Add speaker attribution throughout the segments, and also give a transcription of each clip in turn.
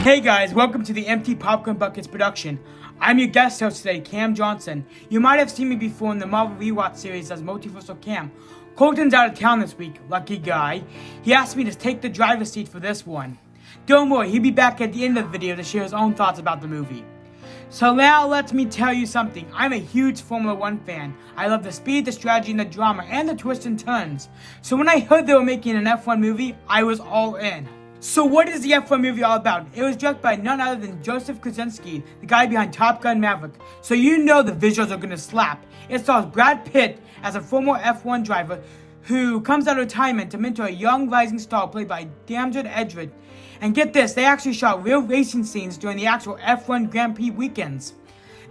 Speaker 1: Hey guys, welcome to the Empty Popcorn Buckets production. I'm your guest host today, Kam Johnson. You might have seen me before in the Marvel Rewatch series as Multiversal Cam. Colton's out of town this week, lucky guy. He asked me to take the driver's seat for this one. Don't worry, he'll be back at the end of the video to share his own thoughts about the movie. So now let me tell you something. I'm a huge Formula 1 fan. I love the speed, the strategy, and the drama, and the twists and turns. So when I heard they were making an F1 movie, I was all in. So what is the F1 movie all about? It was directed by none other than Joseph Kosinski, the guy behind Top Gun Maverick. So you know the visuals are gonna slap. It stars Brad Pitt as a former F1 driver who comes out of retirement to mentor a young rising star played by Damson Edgeworth. And get this, they actually shot real racing scenes during the actual F1 Grand Prix weekends.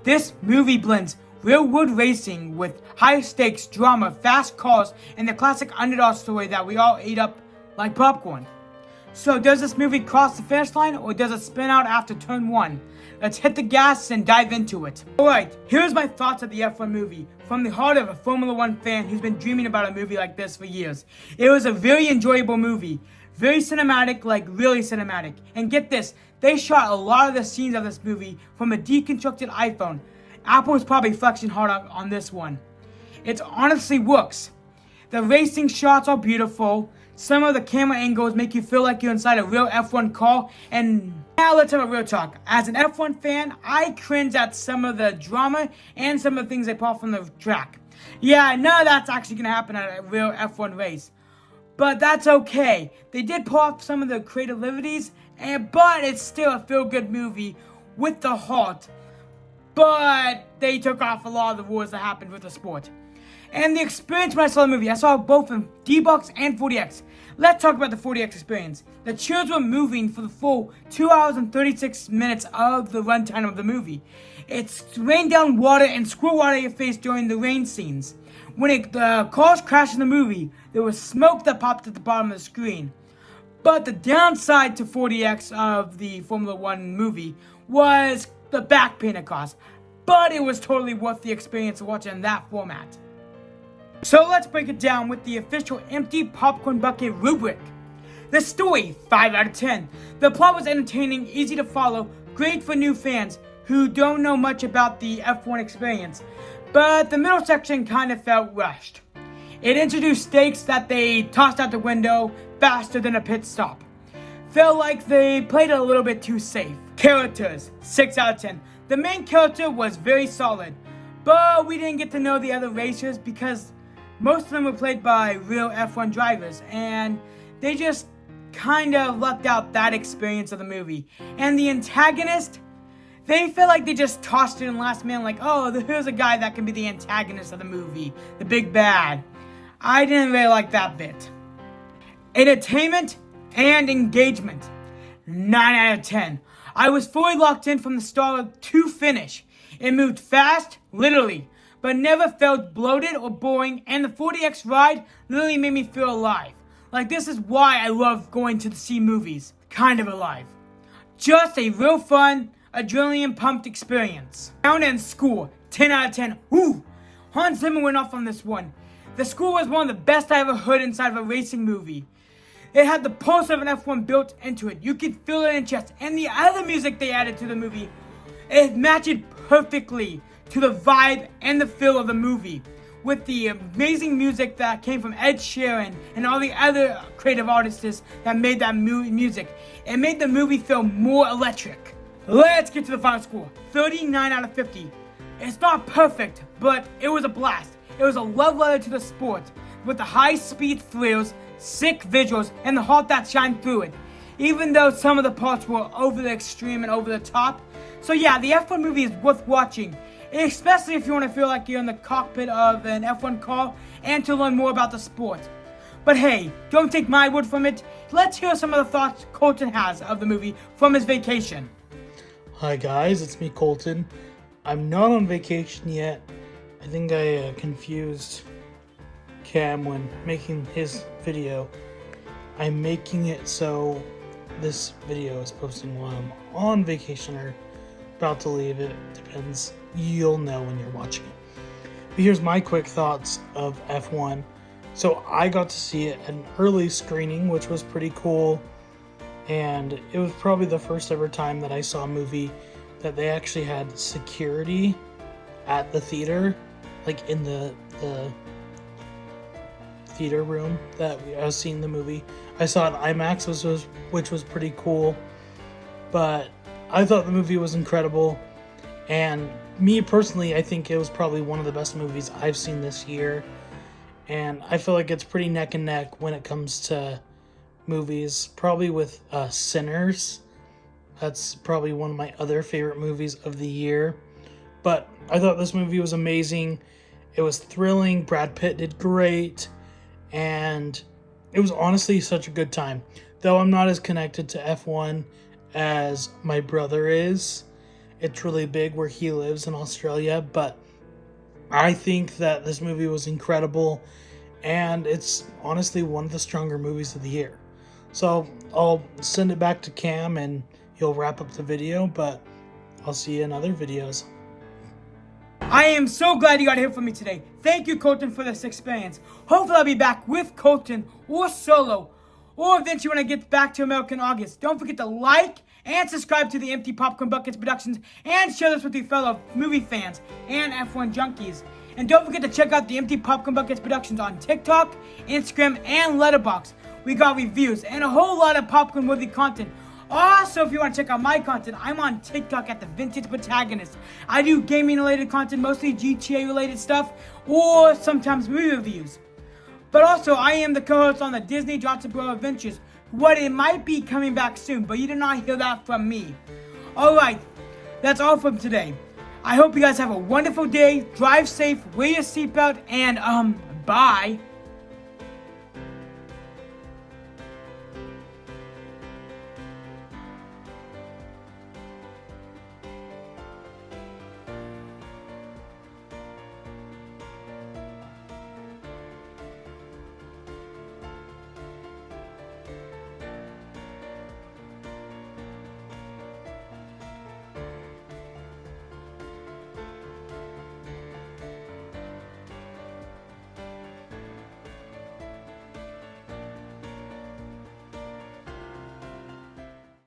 Speaker 1: This movie blends real world racing with high stakes, drama, fast cars, and the classic underdog story that we all ate up like popcorn. So does this movie cross the finish line or does it spin out after turn 1? Let's hit the gas and dive into it. Alright, here's my thoughts of the F1 movie from the heart of a Formula 1 fan who's been dreaming about a movie like this for years. It was a very enjoyable movie. Very cinematic, like really cinematic. And get this, they shot a lot of the scenes of this movie from a deconstructed iPhone. Apple is probably flexing hard on this one. It honestly works. The racing shots are beautiful. Some of the camera angles make you feel like you're inside a real F1 car. And now let's have a real talk. As an F1 fan, I cringe at some of the drama and some of the things they pull from the track. Yeah, none of that's actually going to happen at a real F1 race. But that's okay. They did pull off some of the creative liberties, but it's still a feel-good movie with the heart. But they took off a lot of the rules that happened with the sport. And the experience when I saw the movie, I saw it both in D-Box and 4DX. Let's talk about the 4DX experience. The chairs were moving for the full 2 hours and 36 minutes of the runtime of the movie. It rained down water and squirt water at your face during the rain scenes. When the cars crashed in the movie, there was smoke that popped at the bottom of the screen. But the downside to 4DX of the Formula 1 movie was the back pain it cost. But it was totally worth the experience of watching in that format. So let's break it down with the official Empty Popcorn Bucket rubric. The story, 5 out of 10. The plot was entertaining, easy to follow, great for new fans who don't know much about the F1 experience. But the middle section kind of felt rushed. It introduced stakes that they tossed out the window faster than a pit stop. Felt like they played it a little bit too safe. Characters, 6 out of 10. The main character was very solid, but we didn't get to know the other racers because most of them were played by real F1 drivers, and they just kind of left out that experience of the movie. And the antagonist, they felt like they just tossed it in last minute, like, oh, here's a guy that can be the antagonist of the movie, the big bad. I didn't really like that bit. Entertainment and engagement, 9 out of 10. I was fully locked in from the start to finish. It moved fast, literally, but never felt bloated or boring, and the 4DX ride literally made me feel alive. Like, this is why I love going to see movies. Kind of alive. Just a real fun, adrenaline-pumped experience. Sound and score, 10 out of 10. Woo! Hans Zimmer went off on this one. The score was one of the best I ever heard inside of a racing movie. It had the pulse of an F1 built into it. You could feel it in your chest. And the other music they added to the movie, it matched perfectly to the vibe and the feel of the movie. With the amazing music that came from Ed Sheeran and all the other creative artists that made that music. It made the movie feel more electric. Let's get to the final score. 39 out of 50. It's not perfect, but it was a blast. It was a love letter to the sport, with the high-speed thrills, sick visuals, and the heart that shined through it. Even though some of the parts were over the extreme and over the top. So yeah, the F1 movie is worth watching, especially if you want to feel like you're in the cockpit of an F1 car and to learn more about the sport. But hey, don't take my word from it. Let's hear some of the thoughts Colton has of the movie from his vacation.
Speaker 2: Hi guys, it's me Colton. I'm not on vacation yet. I think I confused Cam when making his video. I'm making it so this video is posting while I'm on vacation or about to leave. It depends. You'll know when you're watching it. But here's my quick thoughts of F1. So I got to see it at an early screening, which was pretty cool. and it was probably the first ever time that I saw a movie that they actually had security at the theater, like in the theater room that I was seeing the movie. I saw it in IMAX, which was pretty cool, but I thought the movie was incredible, and me personally, I think it was probably one of the best movies I've seen this year, and I feel like it's pretty neck and neck when it comes to movies, probably with Sinners. That's probably one of my other favorite movies of the year, but I thought this movie was amazing. It was thrilling. Brad Pitt did great, and it was honestly such a good time. Though I'm not as connected to F1 as my brother is. It's really big where he lives in Australia, but I think that this movie was incredible, and it's honestly one of the stronger movies of the year. So I'll send it back to Cam and he'll wrap up the video, but I'll see you in other videos.
Speaker 1: I am so glad you got to hear from me today. Thank you, Colton, for this experience. Hopefully I'll be back with Colton or solo, or eventually when I get back to America in August. Don't forget to like and subscribe to the Empty Popcorn Buckets Productions, and share this with your fellow movie fans and F1 junkies. And don't forget to check out the Empty Popcorn Buckets Productions on TikTok, Instagram, and Letterboxd. We got reviews and a whole lot of popcorn-worthy content. Also, if you want to check out my content, I'm on TikTok at The Vintage Protagonist. I do gaming-related content, mostly GTA-related stuff, or sometimes movie reviews. But also, I am the co-host on the Disney Johnson Bro Adventures, what it might be coming back soon, but you did not hear that from me. Alright, that's all from today. I hope you guys have a wonderful day, drive safe, wear your seatbelt, and bye.